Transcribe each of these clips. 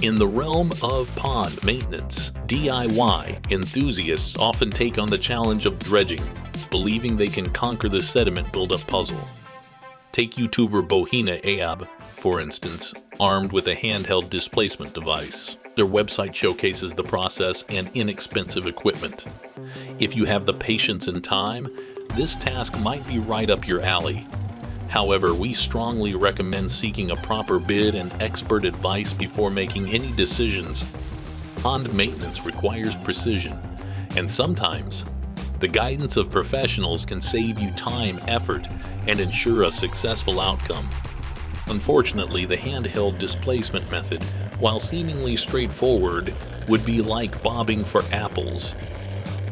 In the realm of pond maintenance, DIY enthusiasts often take on the challenge of dredging, believing they can conquer the sediment buildup puzzle. Take YouTuber Bohena AB, for instance, armed with a handheld displacement device. Their website showcases the process and inexpensive equipment. If you have the patience and time, this task might be right up your alley. However, we strongly recommend seeking a proper bid and expert advice before making any decisions. Pond maintenance requires precision, and sometimes the guidance of professionals can save you time, effort, and ensure a successful outcome. Unfortunately, the handheld displacement method, while seemingly straightforward, would be like bobbing for apples.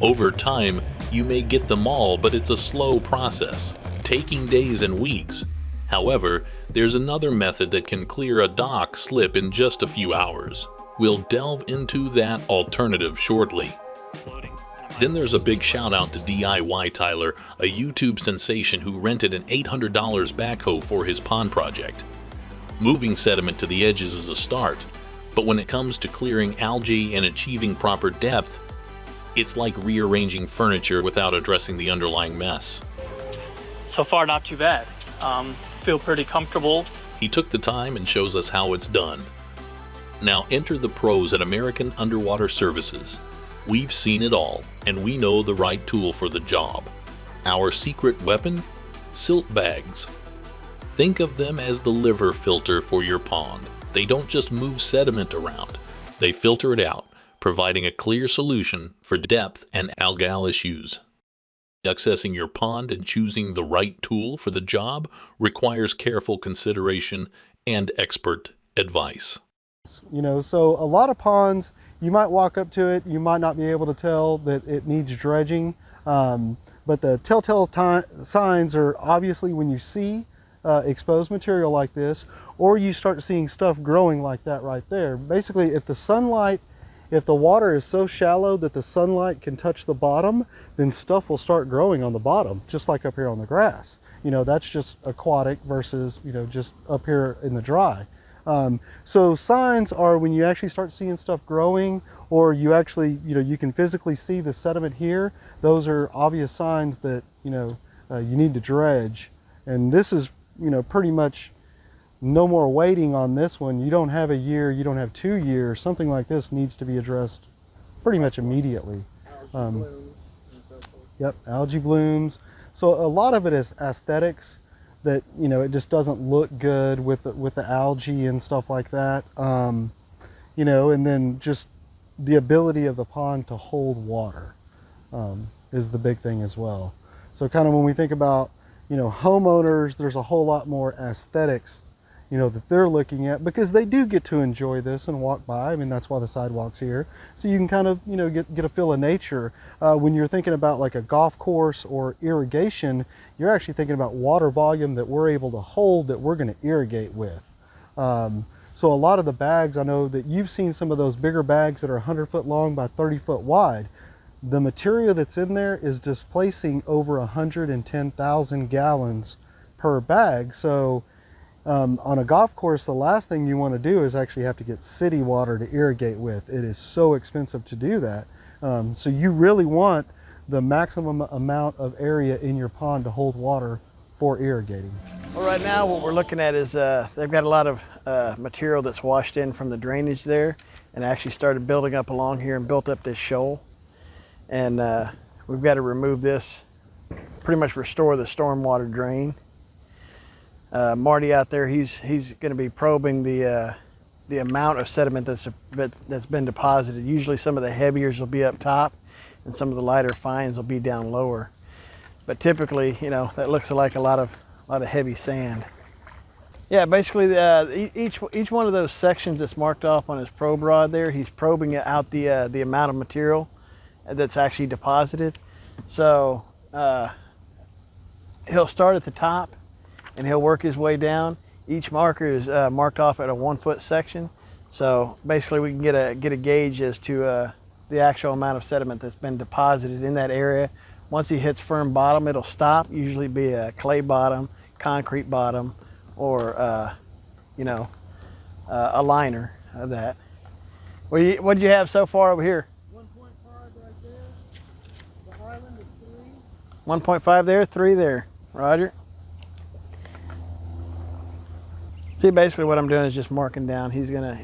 Over time, you may get them all, but it's a slow process, taking days and weeks. However, there's another method that can clear a dock slip in just a few hours. We'll delve into that alternative shortly. Then there's a big shout out to DIYTyler, a YouTube sensation who rented an $800 backhoe for his pond project. Moving sediment to the edges is a start, but when it comes to clearing algae and achieving proper depth, it's like rearranging furniture without addressing the underlying mess. So far, not too bad. Feel pretty comfortable. He took the time and shows us how it's done. Now enter the pros at American Underwater Services. We've seen it all, and we know the right tool for the job. Our secret weapon? Silt bags. Think of them as the liver filter for your pond. They don't just move sediment around, they filter it out, providing a clear solution for depth and algal issues. Accessing your pond and choosing the right tool for the job requires careful consideration and expert advice. So a lot of ponds, you might walk up to it, you might not be able to tell that it needs dredging, but the telltale signs are obviously when you see exposed material like this, or you start seeing stuff growing like that right there. Basically, if the water is so shallow that the sunlight can touch the bottom, then stuff will start growing on the bottom, just like up here on the grass. That's just aquatic versus, just up here in the dry. So signs are when you actually start seeing stuff growing, or you actually, you can physically see the sediment here. Those are obvious signs that, you need to dredge. And this is, pretty much no more waiting on this one. You don't have a year, you don't have 2 years. Something like this needs to be addressed pretty much immediately. Algae blooms and so forth. Yep, algae blooms. So a lot of it is aesthetics, that it just doesn't look good with the algae and stuff like that. And then just the ability of the pond to hold water is the big thing as well. So kind of when we think about homeowners, there's a whole lot more aesthetics that they're looking at, because they do get to enjoy this and walk by. I mean, that's why the sidewalk's here, so you can kind of get a feel of nature. When you're thinking about like a golf course or irrigation, you're actually thinking about water volume that we're able to hold, that we're going to irrigate with. So a lot of the bags, I know that you've seen some of those bigger bags that are 100-foot long by 30-foot wide. The material that's in there is displacing over 110,000 gallons per bag. So on a golf course, the last thing you want to do is actually have to get city water to irrigate with. It is so expensive to do that. So you really want the maximum amount of area in your pond to hold water for irrigating. Well, right now what we're looking at is they've got a lot of material that's washed in from the drainage there, and actually started building up along here and built up this shoal. And we've got to remove this, pretty much restore the stormwater drain. Marty out there, he's going to be probing the amount of sediment that's been deposited. Usually some of the heaviers will be up top, and some of the lighter fines will be down lower. But typically, that looks like a lot of heavy sand. Yeah, basically each one of those sections that's marked off on his probe rod there, he's probing out the amount of material that's actually deposited. So he'll start at the top and he'll work his way down. Each marker is marked off at a 1-foot section. So basically we can get a gauge as to the actual amount of sediment that's been deposited in that area. Once he hits firm bottom, it'll stop, usually be a clay bottom, concrete bottom, or a liner of that. What'd you have so far over here? 1.5 right there. The island is 3. 1.5 there, 3 there. Roger. See, basically what I'm doing is just marking down. He's gonna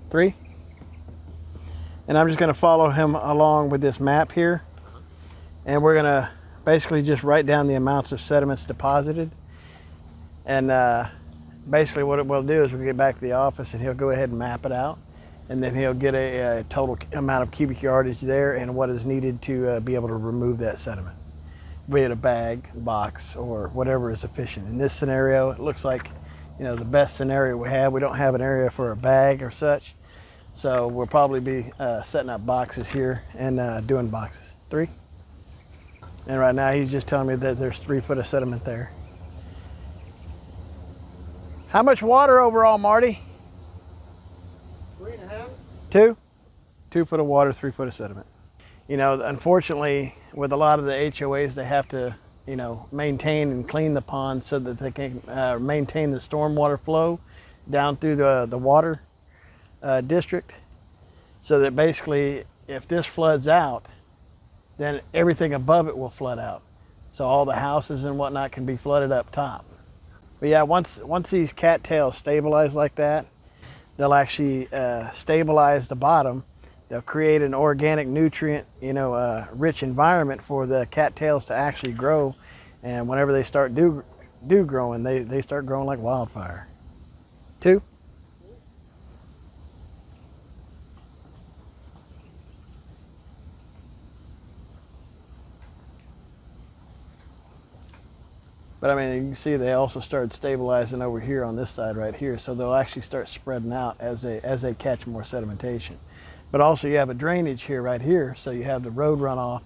3. And I'm just gonna follow him along with this map here. And we're gonna basically just write down the amounts of sediments deposited. And basically what it will do is we'll get back to the office and he'll go ahead and map it out. And then he'll get a total amount of cubic yardage there and what is needed to be able to remove that sediment. Be it a bag, box, or whatever is efficient. In this scenario, it looks like, you know, the best scenario we have. We don't have an area for a bag or such. So we'll probably be setting up boxes here and doing boxes. 3. And right now he's just telling me that there's 3 foot of sediment there. How much water overall, Marty? 3.5. 2? 2 foot of water, 3 foot of sediment. You know, unfortunately, with a lot of the HOAs, they have to, you know, maintain and clean the pond so that they can maintain the stormwater flow down through the water district. So that basically, if this floods out, then everything above it will flood out. So all the houses and whatnot can be flooded up top. But yeah, once these cattails stabilize like that, they'll actually stabilize the bottom. They'll create an organic nutrient, you know, rich environment for the cattails to actually grow. And whenever they start do growing, they start growing like wildfire. 2. But I mean, you can see they also started stabilizing over here on this side right here. So they'll actually start spreading out as they catch more sedimentation. But also you have a drainage here right here. So you have the road runoff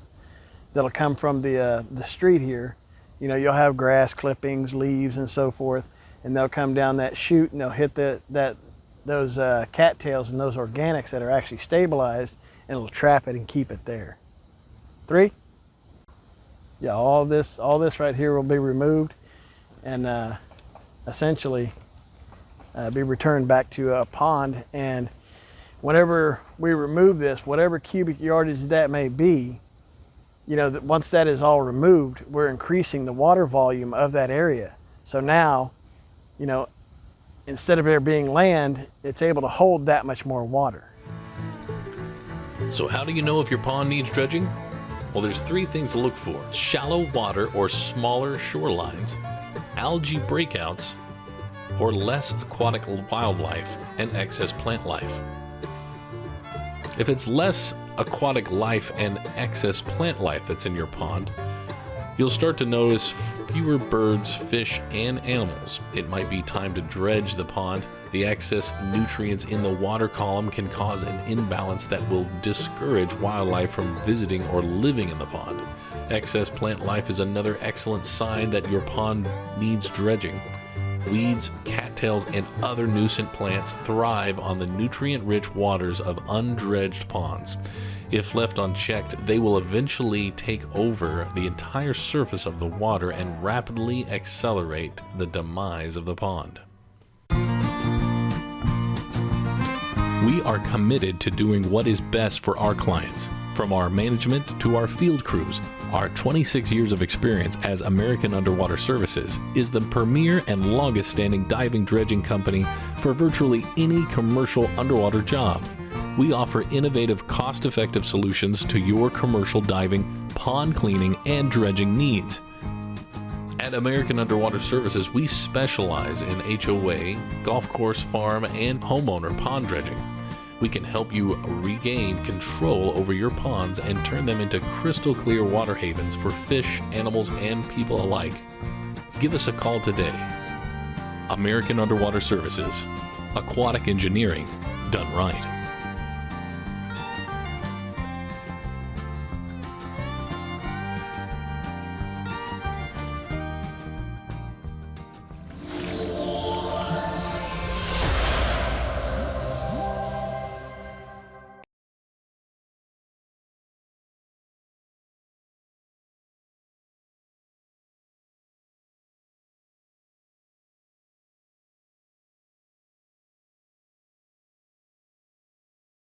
that'll come from the street here. You know, you'll have grass clippings, leaves, and so forth, and they'll come down that chute and they'll hit those cattails and those organics that are actually stabilized, and it'll trap it and keep it there. 3. Yeah, all this right here will be removed and essentially be returned back to a pond. And whenever we remove this, whatever cubic yardage that may be, you know, once that is all removed, we're increasing the water volume of that area. So now, you know, instead of there being land, it's able to hold that much more water. So how do you know if your pond needs dredging? Well, there's 3 things to look for: shallow water or smaller shorelines, algae breakouts, or less aquatic wildlife and excess plant life. If it's less aquatic life and excess plant life that's in your pond, you'll start to notice fewer birds, fish, and animals. It might be time to dredge the pond. The excess nutrients in the water column can cause an imbalance that will discourage wildlife from visiting or living in the pond. Excess plant life is another excellent sign that your pond needs dredging. Weeds, cattails, and other nuisance plants thrive on the nutrient-rich waters of undredged ponds. If left unchecked, they will eventually take over the entire surface of the water and rapidly accelerate the demise of the pond. We are committed to doing what is best for our clients. From our management to our field crews, our 26 years of experience as American Underwater Services is the premier and longest standing diving dredging company for virtually any commercial underwater job. We offer innovative, cost-effective solutions to your commercial diving, pond cleaning, and dredging needs. At American Underwater Services, we specialize in HOA, golf course, farm, and homeowner pond dredging. We can help you regain control over your ponds and turn them into crystal clear water havens for fish, animals, and people alike. Give us a call today. American Underwater Services, aquatic engineering done right.